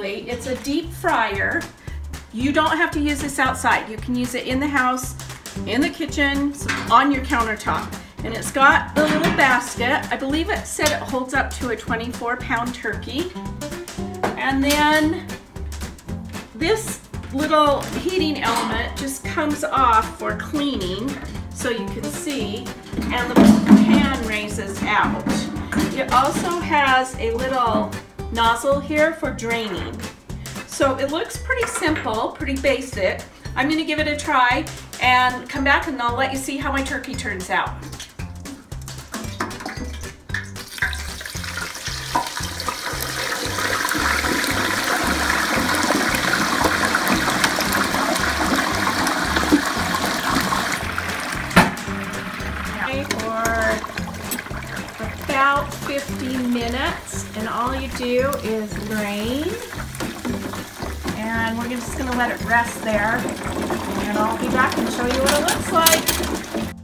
It's a deep fryer. You don't have to use this outside. You can use it in the house, in the kitchen, on your countertop. And it's got a little basket. I believe it said it holds up to a 24-pound turkey. And then this little heating element just comes off for cleaning, so you can see, and the pan raises out. It also has a little nozzle here for draining. So it looks pretty simple, pretty basic. I'm going to give it a try and come back and I'll let you see how my turkey turns out. About 50 minutes, and all you do is drain, and we're just going to let it rest there, and I'll be back and show you what it looks like.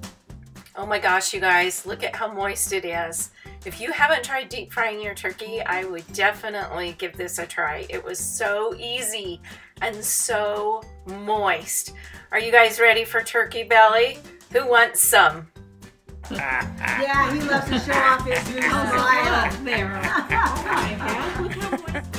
Oh my gosh, you guys, look at how moist it is. If you haven't tried deep frying your turkey, I would definitely give this a try. It was so easy and so moist. Are you guys ready for turkey belly? Who wants some? Yeah, he loves to show off his new smile. There. I have. Look how moist.